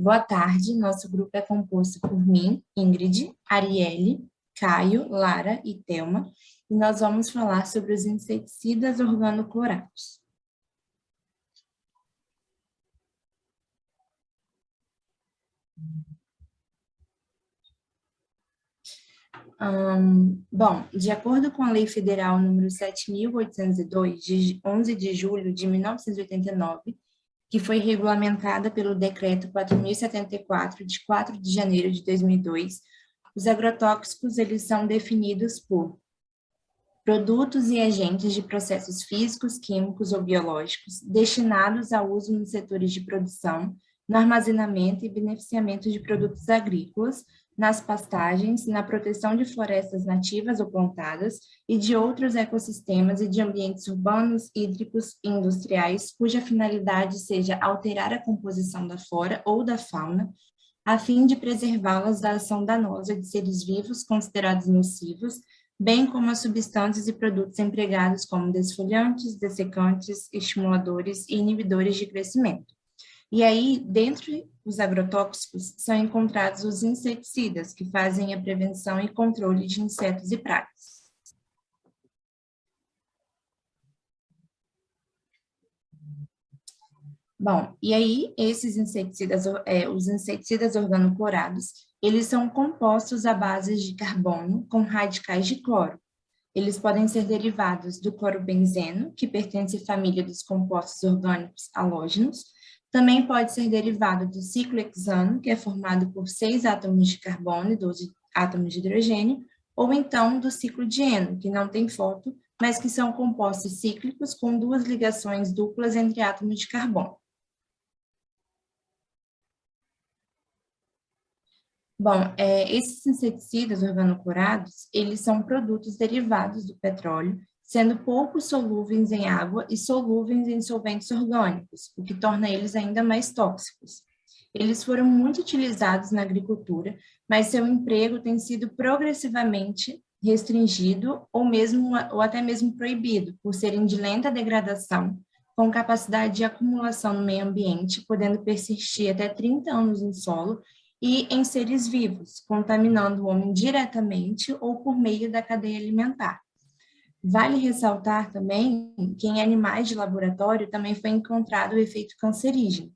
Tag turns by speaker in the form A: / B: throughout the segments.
A: Boa tarde, nosso grupo é composto por mim, Ingrid, Arielle, Caio, Lara e Thelma, e nós vamos falar sobre os inseticidas organoclorados. Bom, de acordo com a Lei Federal número 7.802, de 11 de julho de 1989, que foi regulamentada pelo Decreto 4.074, de 4 de janeiro de 2002, os agrotóxicos eles são definidos por produtos e agentes de processos físicos, químicos ou biológicos destinados ao uso nos setores de produção, no armazenamento e beneficiamento de produtos agrícolas, nas pastagens, na proteção de florestas nativas ou plantadas e de outros ecossistemas e de ambientes urbanos, hídricos e industriais, cuja finalidade seja alterar a composição da flora ou da fauna, a fim de preservá-las da ação danosa de seres vivos considerados nocivos, bem como as substâncias e produtos empregados como desfolhantes, dessecantes, estimuladores e inibidores de crescimento. E aí, dentre os agrotóxicos, são encontrados os inseticidas, que fazem a prevenção e controle de insetos e pragas. Bom, e aí, esses inseticidas, os inseticidas organoclorados, eles são compostos à base de carbono com radicais de cloro. Eles podem ser derivados do clorobenzeno, que pertence à família dos compostos orgânicos halógenos. Também pode ser derivado do ciclohexano, que é formado por 6 átomos de carbono e 12 átomos de hidrogênio, ou então do ciclodieno, que não tem foto, mas que são compostos cíclicos com 2 ligações duplas entre átomos de carbono. Bom, esses inseticidas organoclorados, eles são produtos derivados do petróleo, sendo pouco solúveis em água e solúveis em solventes orgânicos, o que torna eles ainda mais tóxicos. Eles foram muito utilizados na agricultura, mas seu emprego tem sido progressivamente restringido ou até mesmo proibido, por serem de lenta degradação, com capacidade de acumulação no meio ambiente, podendo persistir até 30 anos no solo, e em seres vivos, contaminando o homem diretamente ou por meio da cadeia alimentar. Vale ressaltar também que em animais de laboratório também foi encontrado o efeito cancerígeno.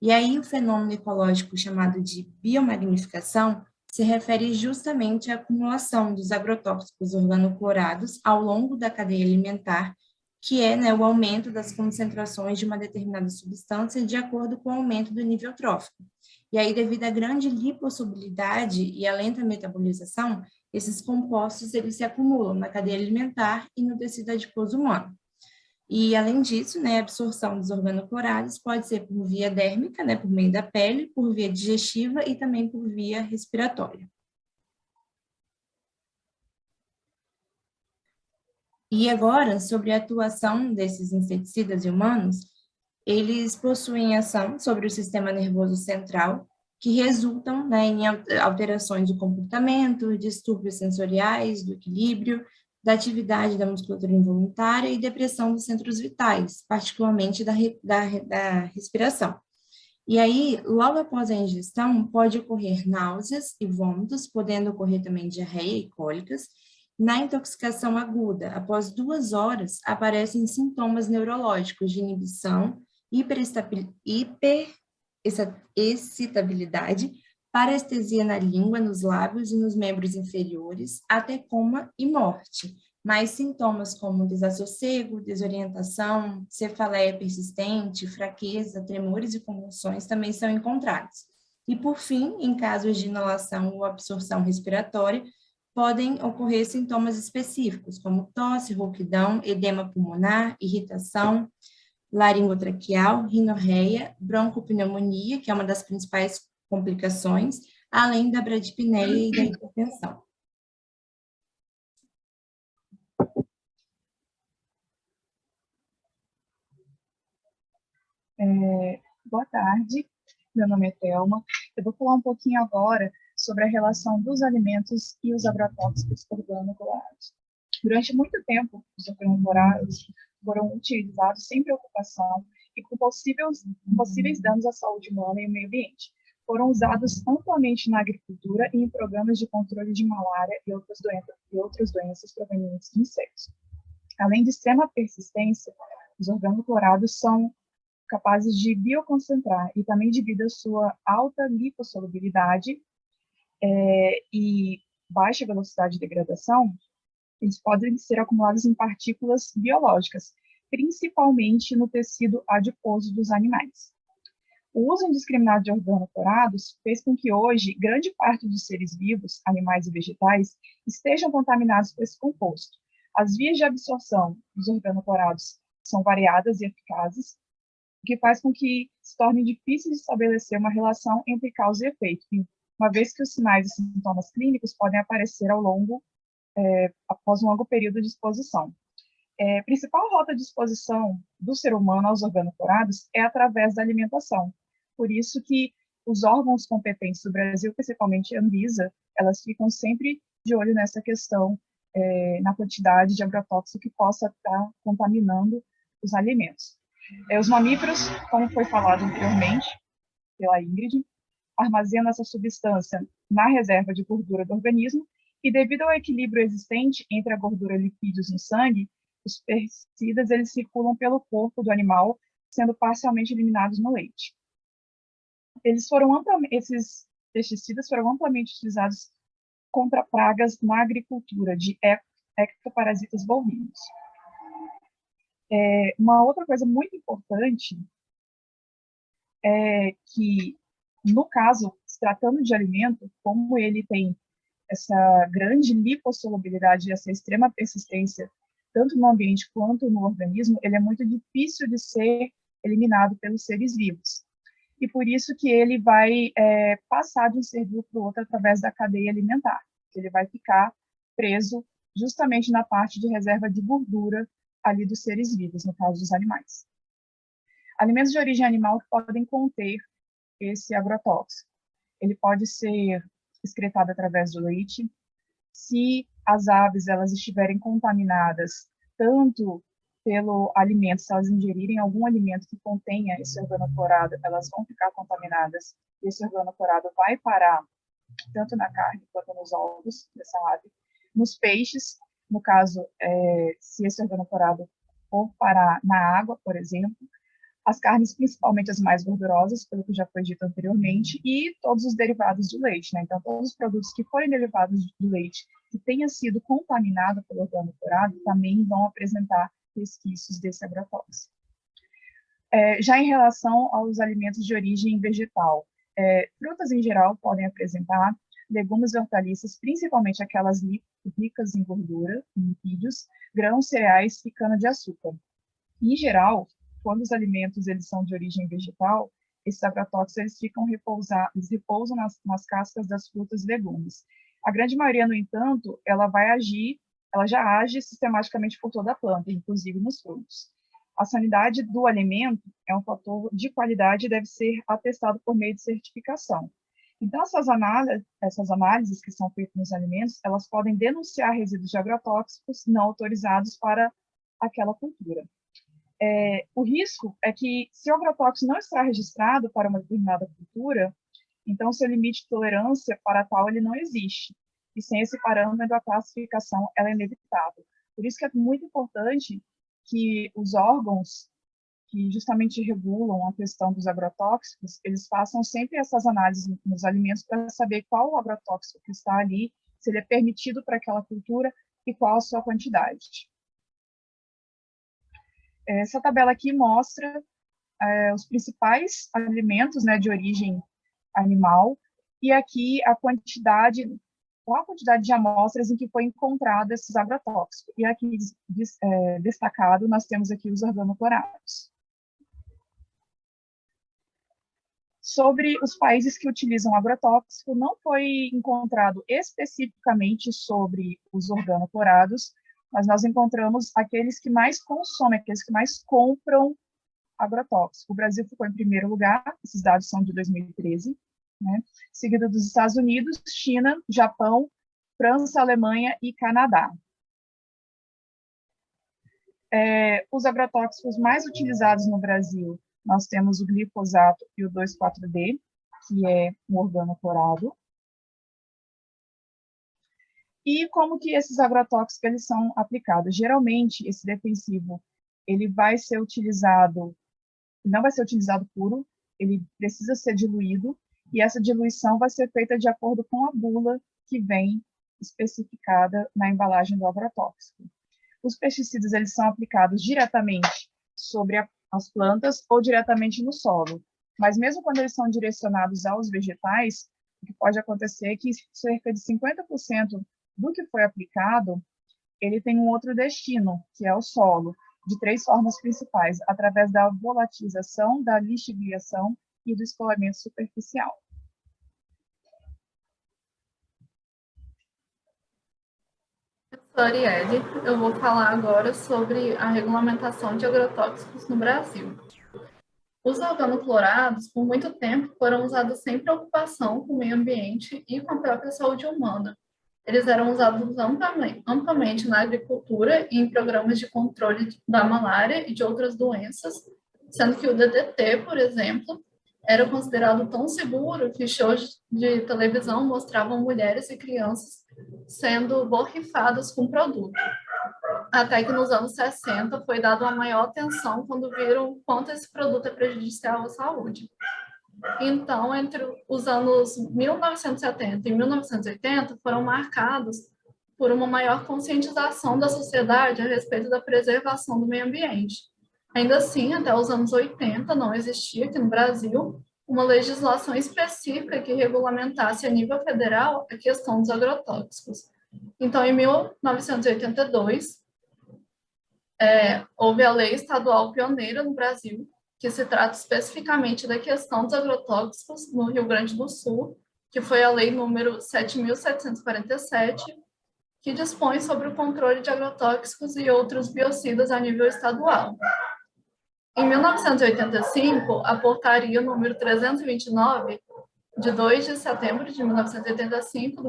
A: E aí o fenômeno ecológico chamado de biomagnificação se refere justamente à acumulação dos agrotóxicos organoclorados ao longo da cadeia alimentar, que é, né, o aumento das concentrações de uma determinada substância de acordo com o aumento do nível trófico. E aí, devido à grande lipossolubilidade e à lenta metabolização, esses compostos eles se acumulam na cadeia alimentar e no tecido adiposo humano. E, além disso, né, a absorção dos organoclorados pode ser por via dérmica, né, por meio da pele, por via digestiva e também por via respiratória. E agora, sobre a atuação desses inseticidas em humanos, eles possuem ação sobre o sistema nervoso central, que resultam, né, em alterações do comportamento, distúrbios sensoriais, do equilíbrio, da atividade da musculatura involuntária e depressão dos centros vitais, particularmente da respiração. E aí, logo após a ingestão, pode ocorrer náuseas e vômitos, podendo ocorrer também diarreia e cólicas. Na intoxicação aguda, após 2 horas, aparecem sintomas neurológicos de inibição, hiperexcitabilidade, parestesia na língua, nos lábios e nos membros inferiores, até coma e morte. Mas sintomas como desassossego, desorientação, cefaleia persistente, fraqueza, tremores e convulsões também são encontrados. E, por fim, em casos de inalação ou absorção respiratória, podem ocorrer sintomas específicos, como tosse, rouquidão, edema pulmonar, irritação, laringotraqueal, rinorreia, broncopneumonia, que é uma das principais complicações, além da bradipneia e da hipertensão.
B: Boa tarde, meu nome é Thelma. Eu vou falar um pouquinho agora sobre a relação dos alimentos e os agrotóxicos organoclorados. Durante muito tempo, os organoclorados foram utilizados sem preocupação e com possíveis danos à saúde humana e ao meio ambiente. Foram usados amplamente na agricultura e em programas de controle de malária e outras doenças provenientes de insetos. Além de extrema persistência, os organoclorados são capazes de bioconcentrar e também devido à sua alta lipossolubilidade e baixa velocidade de degradação, eles podem ser acumulados em partículas biológicas, principalmente no tecido adiposo dos animais. O uso indiscriminado de organoclorados fez com que hoje grande parte dos seres vivos, animais e vegetais, estejam contaminados por esse composto. As vias de absorção dos organoclorados são variadas e eficazes, o que faz com que se torne difícil de estabelecer uma relação entre causa e efeito, uma vez que os sinais e sintomas clínicos podem aparecer após um longo período de exposição. A principal rota de exposição do ser humano aos organoclorados é através da alimentação. Por isso que os órgãos competentes do Brasil, principalmente a Anvisa, elas ficam sempre de olho nessa questão, na quantidade de agrotóxico que possa estar contaminando os alimentos. Os mamíferos, como foi falado anteriormente pela Ingrid, armazenam essa substância na reserva de gordura do organismo e, devido ao equilíbrio existente entre a gordura e lipídios no sangue, os pesticidas eles circulam pelo corpo do animal, sendo parcialmente eliminados no leite. Esses pesticidas foram amplamente utilizados contra pragas na agricultura de ectoparasitas bovinos. Uma outra coisa muito importante é que, no caso, se tratando de alimento, como ele tem essa grande lipossolubilidade e essa extrema persistência, tanto no ambiente quanto no organismo, ele é muito difícil de ser eliminado pelos seres vivos. E por isso que ele vai passar de um ser vivo para o outro através da cadeia alimentar. Ele vai ficar preso justamente na parte de reserva de gordura ali dos seres vivos, no caso dos animais. Alimentos de origem animal que podem conter esse agrotóxico. Ele pode ser excretado através do leite. Se as aves elas estiverem contaminadas tanto pelo alimento, se elas ingerirem algum alimento que contenha esse organoclorado, elas vão ficar contaminadas. E esse organoclorado vai parar tanto na carne quanto nos ovos dessa ave. Nos peixes, no caso, se esse organoclorado for parar na água, por exemplo, as carnes, principalmente as mais gordurosas, pelo que já foi dito anteriormente, e todos os derivados de leite, né? Então, todos os produtos que forem derivados de leite que tenha sido contaminado pelo organoclorado também vão apresentar resquícios desse agrotóxico. Já em relação aos alimentos de origem vegetal, frutas em geral podem apresentar, legumes e hortaliças, principalmente aquelas ricas em gordura, em lipídios, grãos, cereais e cana-de-açúcar. Em geral, quando os alimentos eles são de origem vegetal, esses agrotóxicos eles repousam nas cascas das frutas e legumes. A grande maioria, no entanto, ela já age sistematicamente por toda a planta, inclusive nos frutos. A sanidade do alimento é um fator de qualidade e deve ser atestado por meio de certificação. Então, essas análises que são feitas nos alimentos, elas podem denunciar resíduos de agrotóxicos não autorizados para aquela cultura. O risco é que, se o agrotóxico não está registrado para uma determinada cultura, então seu limite de tolerância para tal ele não existe. E sem esse parâmetro, a classificação ela é inevitável. Por isso que é muito importante que os órgãos que justamente regulam a questão dos agrotóxicos, eles façam sempre essas análises nos alimentos para saber qual o agrotóxico que está ali, se ele é permitido para aquela cultura e qual a sua quantidade. Essa tabela aqui mostra os principais alimentos, né, de origem animal, e aqui qual a quantidade de amostras em que foi encontrado esses agrotóxicos. E aqui, destacado, nós temos aqui os organoclorados. Sobre os países que utilizam agrotóxico, não foi encontrado especificamente sobre os organoclorados, mas nós encontramos aqueles que mais consomem, aqueles que mais compram agrotóxico. O Brasil ficou em primeiro lugar, esses dados são de 2013, né? Seguido dos Estados Unidos, China, Japão, França, Alemanha e Canadá. Os agrotóxicos mais utilizados no Brasil, nós temos o glifosato e o 2,4-D, que é um organoclorado. E como que esses agrotóxicos eles são aplicados? Geralmente, esse defensivo ele vai ser utilizado, não vai ser utilizado puro, ele precisa ser diluído, e essa diluição vai ser feita de acordo com a bula que vem especificada na embalagem do agrotóxico. Os pesticidas eles são aplicados diretamente sobre as plantas ou diretamente no solo, mas mesmo quando eles são direcionados aos vegetais, o que pode acontecer é que cerca de 50% do que foi aplicado, ele tem um outro destino, que é o solo, de 3 formas principais, através da volatilização, da lixiviação e do escoamento superficial.
C: Arielle, eu vou falar agora sobre a regulamentação de agrotóxicos no Brasil. Os organoclorados, por muito tempo, foram usados sem preocupação com o meio ambiente e com a própria saúde humana. Eles eram usados amplamente na agricultura e em programas de controle da malária e de outras doenças, sendo que o DDT, por exemplo, era considerado tão seguro que shows de televisão mostravam mulheres e crianças sendo borrifadas com o produto. Até que nos anos 60 foi dada uma maior atenção quando viram quanto esse produto é prejudicial à saúde. Então, entre os anos 1970 e 1980, foram marcados por uma maior conscientização da sociedade a respeito da preservação do meio ambiente. Ainda assim, até os anos 80, não existia aqui no Brasil uma legislação específica que regulamentasse a nível federal a questão dos agrotóxicos. Então, em 1982, houve a lei estadual pioneira no Brasil, que se trata especificamente da questão dos agrotóxicos no Rio Grande do Sul, que foi a lei número 7.747, que dispõe sobre o controle de agrotóxicos e outros biocidas a nível estadual. Em 1985, a portaria número 329, de 2 de setembro de 1985,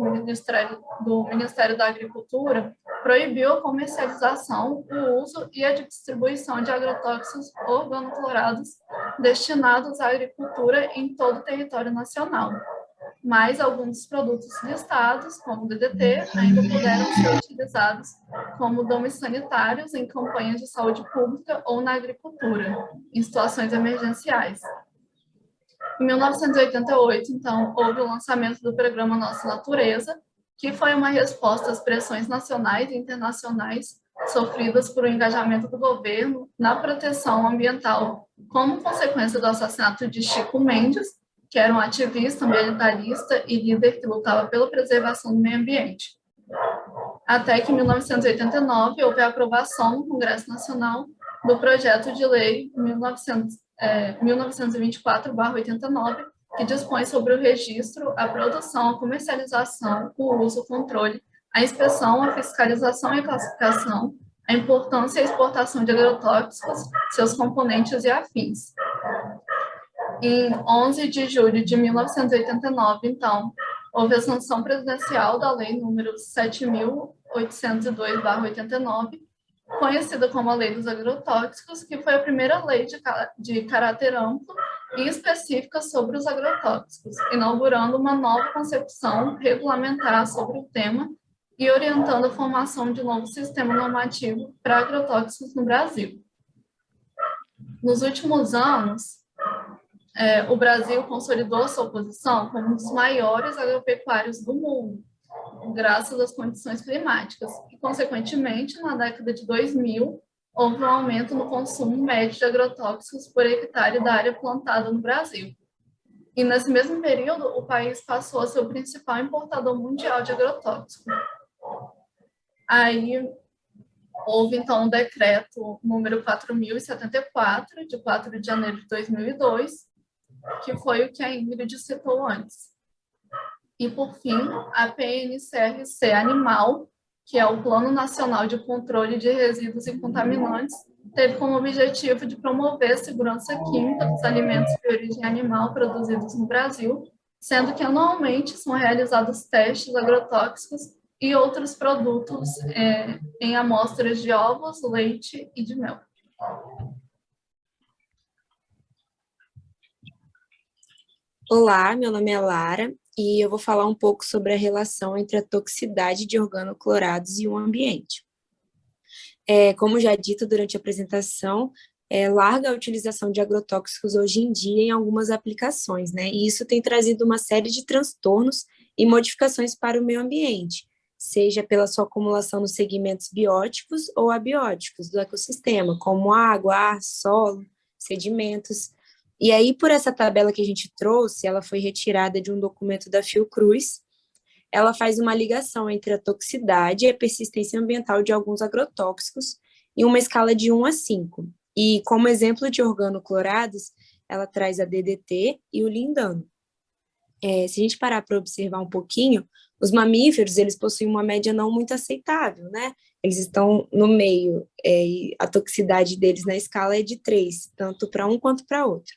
C: do Ministério da Agricultura, proibiu a comercialização, o uso e a distribuição de agrotóxicos organoclorados destinados à agricultura em todo o território nacional. Mas alguns dos produtos listados, como o DDT, ainda puderam ser utilizados como domes sanitários em campanhas de saúde pública ou na agricultura, em situações emergenciais. Em 1988, então, houve o lançamento do programa Nossa Natureza, que foi uma resposta às pressões nacionais e internacionais sofridas por um engajamento do governo na proteção ambiental, como consequência do assassinato de Chico Mendes, que era um ativista ambientalista e líder que lutava pela preservação do meio ambiente. Até que em 1989 houve a aprovação no Congresso Nacional do projeto de lei 1924/89, que dispõe sobre o registro, a produção, a comercialização, o uso, o controle, a inspeção, a fiscalização e a classificação, a importância e a exportação de agrotóxicos, seus componentes e afins. Em 11 de julho de 1989, então, houve a sanção presidencial da lei número 7.802/89, conhecida como a Lei dos Agrotóxicos, que foi a primeira lei de caráter amplo e específica sobre os agrotóxicos, inaugurando uma nova concepção regulamentar sobre o tema e orientando a formação de um novo sistema normativo para agrotóxicos no Brasil. Nos últimos anos, o Brasil consolidou sua posição como um dos maiores agropecuários do mundo, graças às condições climáticas. E, consequentemente, na década de 2000, houve um aumento no consumo médio de agrotóxicos por hectare da área plantada no Brasil. E, nesse mesmo período, o país passou a ser o principal importador mundial de agrotóxicos. Aí, houve, então, o decreto número 4.074, de 4 de janeiro de 2002, que foi o que a Ingrid citou antes. E, por fim, a PNCRC Animal, que é o Plano Nacional de Controle de Resíduos e Contaminantes, teve como objetivo de promover a segurança química dos alimentos de origem animal produzidos no Brasil, sendo que anualmente são realizados testes agrotóxicos e outros produtos em amostras de ovos, leite e de mel.
D: Olá, meu nome é Lara e eu vou falar um pouco sobre a relação entre a toxicidade de organoclorados e o ambiente. Como já dito durante a apresentação, larga a utilização de agrotóxicos hoje em dia em algumas aplicações, né? E isso tem trazido uma série de transtornos e modificações para o meio ambiente, seja pela sua acumulação nos segmentos bióticos ou abióticos do ecossistema, como água, ar, solo, sedimentos. E aí, por essa tabela que a gente trouxe, ela foi retirada de um documento da Fiocruz. Ela faz uma ligação entre a toxicidade e a persistência ambiental de alguns agrotóxicos em uma escala de 1 a 5. E como exemplo de organoclorados, ela traz a DDT e o lindano. Se a gente parar para observar um pouquinho, os mamíferos, eles possuem uma média não muito aceitável, né? Eles estão no meio, e a toxicidade deles na escala é de 3, tanto para um quanto para outro.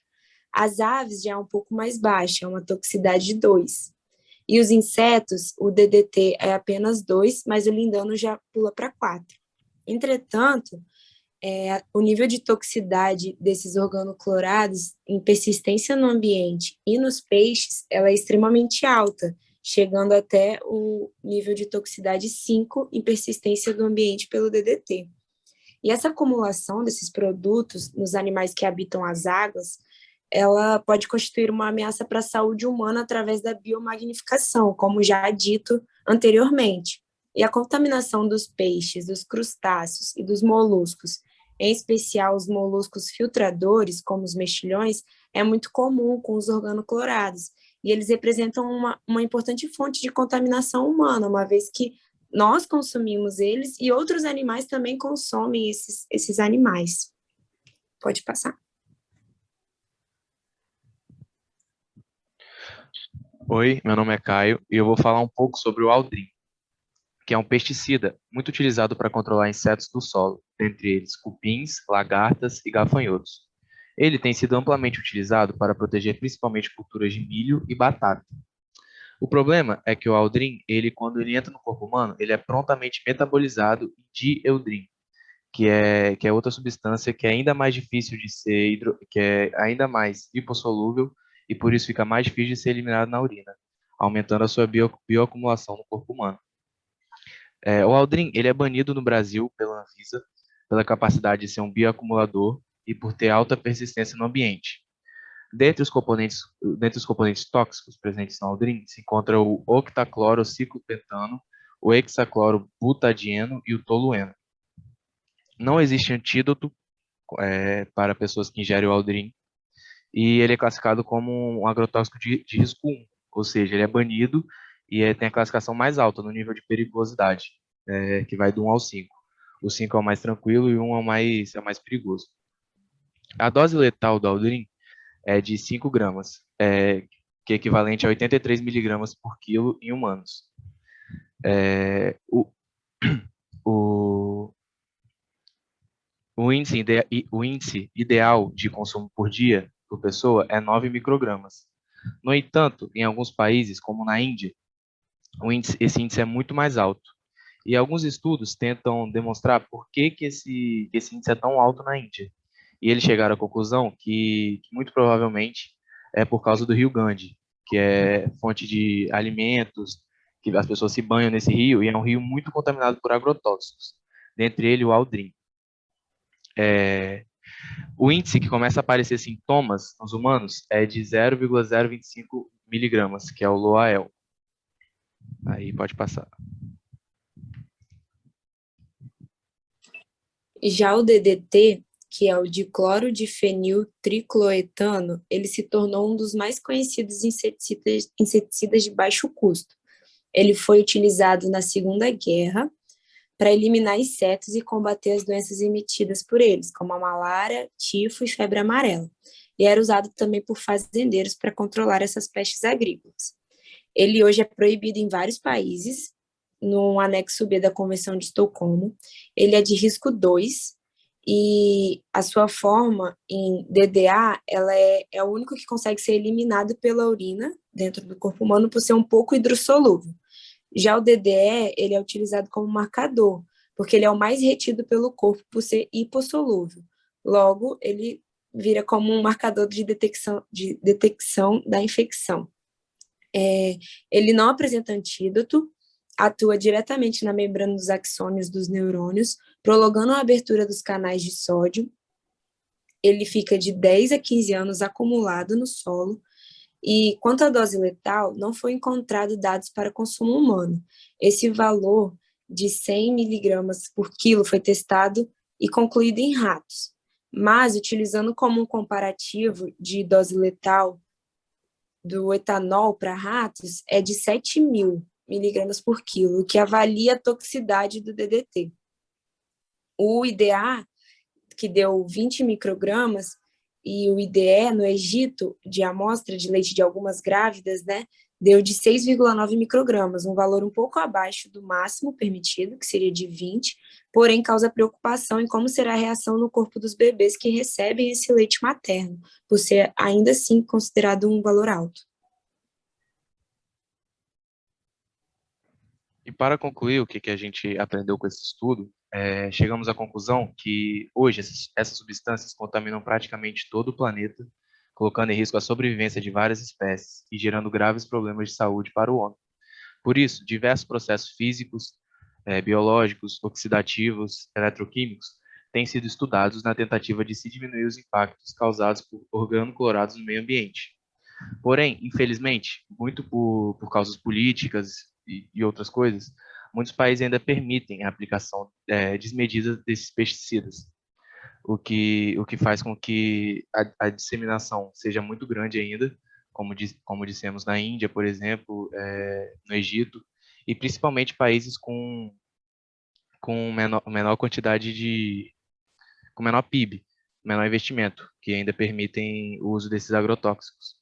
D: As aves já é um pouco mais baixa, é uma toxicidade de 2. E os insetos, o DDT é apenas 2, mas o lindano já pula para 4. Entretanto, o nível de toxicidade desses organoclorados em persistência no ambiente e nos peixes, ela é extremamente alta, chegando até o nível de toxicidade 5 em persistência do ambiente pelo DDT. E essa acumulação desses produtos nos animais que habitam as águas, ela pode constituir uma ameaça para a saúde humana através da biomagnificação, como já dito anteriormente. E a contaminação dos peixes, dos crustáceos e dos moluscos, em especial os moluscos filtradores, como os mexilhões, é muito comum com os organoclorados. E eles representam uma importante fonte de contaminação humana, uma vez que nós consumimos eles e outros animais também consomem esses animais. Pode passar.
E: Oi, meu nome é Caio e eu vou falar um pouco sobre o Aldrin, que é um pesticida muito utilizado para controlar insetos do solo, dentre eles cupins, lagartas e gafanhotos. Ele tem sido amplamente utilizado para proteger principalmente culturas de milho e batata. O problema é que o Aldrin, quando ele entra no corpo humano, ele é prontamente metabolizado em dieldrin, que é outra substância que é ainda mais difícil de ser, que é ainda mais lipossolúvel e por isso fica mais difícil de ser eliminado na urina, aumentando a sua bioacumulação no corpo humano. O Aldrin, ele é banido no Brasil pela Anvisa, pela capacidade de ser um bioacumulador e por ter alta persistência no ambiente. Dentre os componentes tóxicos presentes no Aldrin, se encontra o octaclorociclopentano, o hexaclorobutadieno e o tolueno. Não existe antídoto para pessoas que ingerem o Aldrin, e ele é classificado como um agrotóxico de risco 1, ou seja, ele é banido e tem a classificação mais alta no nível de periculosidade, que vai do 1 ao 5. O 5 é o mais tranquilo e o 1 é o mais perigoso. A dose letal do Aldrin é de 5 gramas, que é equivalente a 83 miligramas por quilo em humanos. O índice ideal de consumo por dia por pessoa é 9 microgramas. No entanto, em alguns países, como na Índia, esse índice é muito mais alto. E alguns estudos tentam demonstrar por que esse índice é tão alto na Índia. E eles chegaram à conclusão que muito provavelmente é por causa do rio Gange, que é fonte de alimentos, que as pessoas se banham nesse rio, e é um rio muito contaminado por agrotóxicos, dentre ele o Aldrin. O índice que começa a aparecer sintomas nos humanos é de 0,025 miligramas, que é o LOAEL. Aí pode passar.
D: Já o DDT, que é o diclorodifeniltricloetano, ele se tornou um dos mais conhecidos inseticidas de baixo custo. Ele foi utilizado na Segunda Guerra para eliminar insetos e combater as doenças emitidas por eles, como a malária, tifo e febre amarela. E era usado também por fazendeiros para controlar essas pestes agrícolas. Ele hoje é proibido em vários países, no anexo B da Convenção de Estocolmo. Ele é de risco 2 e a sua forma em DDA, ela é o único que consegue ser eliminado pela urina dentro do corpo humano por ser um pouco hidrossolúvel. Já o DDE, ele é utilizado como marcador, porque ele é o mais retido pelo corpo por ser hipossolúvel. Logo, ele vira como um marcador de detecção da infecção. Ele não apresenta antídoto, atua diretamente na membrana dos axônios dos neurônios, prolongando a abertura dos canais de sódio. Ele fica de 10 a 15 anos acumulado no solo. E quanto à dose letal, não foi encontrado dados para consumo humano. Esse valor de 100 miligramas por quilo foi testado e concluído em ratos. Mas, utilizando como um comparativo de dose letal do etanol para ratos, é de 7.000 miligramas por quilo, o que avalia a toxicidade do DDT. O IDA, que deu 20 microgramas, e o IDE no Egito, de amostra de leite de algumas grávidas, né, deu de 6,9 microgramas, um valor um pouco abaixo do máximo permitido, que seria de 20, porém causa preocupação em como será a reação no corpo dos bebês que recebem esse leite materno, por ser ainda assim considerado um valor alto.
E: E para concluir o que a gente aprendeu com esse estudo, chegamos à conclusão que hoje essas substâncias contaminam praticamente todo o planeta, colocando em risco a sobrevivência de várias espécies e gerando graves problemas de saúde para o homem. Por isso, diversos processos físicos, biológicos, oxidativos, eletroquímicos têm sido estudados na tentativa de se diminuir os impactos causados por organoclorados no meio ambiente. Porém, infelizmente, muito por causas políticas e outras coisas, muitos países ainda permitem a aplicação desmedida desses pesticidas, o que faz com que a disseminação seja muito grande ainda, como dissemos na Índia, por exemplo, no Egito, e principalmente países com menor quantidade com menor PIB, menor investimento, que ainda permitem o uso desses agrotóxicos.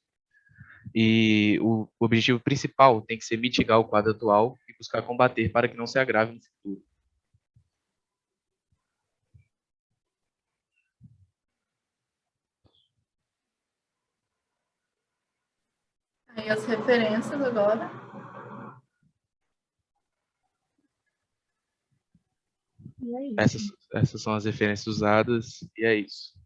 E: E o objetivo principal tem que ser mitigar o quadro atual e buscar combater para que não se agrave no futuro.
C: Aí as referências agora.
B: E é isso.
E: Essas são as referências usadas e é isso.